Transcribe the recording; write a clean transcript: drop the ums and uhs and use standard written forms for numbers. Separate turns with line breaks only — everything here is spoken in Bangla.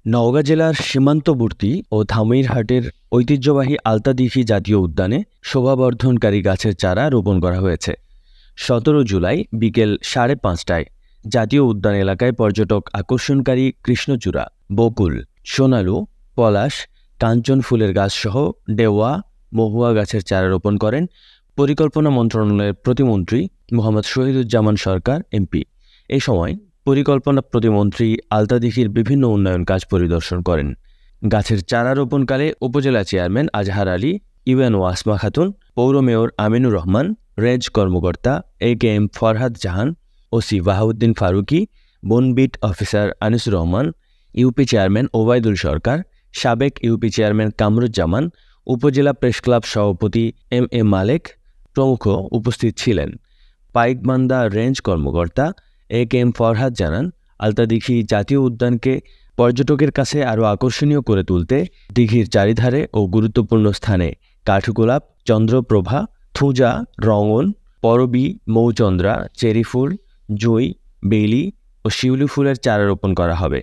নওগাঁ জেলার সীমান্তবর্তী ও ধামইরহাটের ঐতিহ্যবাহী আলতাদিঘি জাতীয় উদ্যানে শোভাবর্ধনকারী গাছের চারা রোপণ করা হয়েছে। ১৭ জুলাই বিকেল ৫:৩০টায় জাতীয় উদ্যান এলাকায় পর্যটক আকর্ষণকারী কৃষ্ণচূড়া, বকুল, সোনালু, পলাশ, কাঞ্চন ফুলের গাছসহ ডেওয়া, মহুয়া গাছের চারা রোপণ করেন পরিকল্পনা মন্ত্রণালয়ের প্রতিমন্ত্রী মোহাম্মদ শহীদুজ্জামান সরকার এমপি। এ সময় পরিকল্পনা প্রতিমন্ত্রী আলতাদিঘির বিভিন্ন উন্নয়ন কাজ পরিদর্শন করেন। গাছের চারা রোপণকালে উপজেলা চেয়ারম্যান আজহার আলী, ইউএনও আসমা খাতুন, পৌর মেয়র আমিনুর রহমান, রেঞ্জ কর্মকর্তা AKM ফরহাদ জাহান, ওসি বাহাউদ্দিন ফারুকী, বনবিট officer Anisur Rahman, UP chairman Obaidul Sarkar, সাবেক ইউপি চেয়ারম্যান কামরুজ্জামান, উপজেলা প্রেসক্লাব সভাপতি MA মালেক প্রমুখ উপস্থিত ছিলেন। পাইকবান্ধা রেঞ্জ কর্মকর্তা AKM ফরহাদ জানান, আলতাদিঘি জাতীয় উদ্যানকে পর্যটকের কাছে আরও আকর্ষণীয় করে তুলতে দিঘির চারিধারে ও গুরুত্বপূর্ণ স্থানে কাঠগোলাপ, চন্দ্রপ্রভা, থুজা, রঙন, পরবী, মৌচন্দ্রা, চেরি ফুল, জুঁই, বেলি ও শিউলি ফুলের চারা রোপণ করা হবে।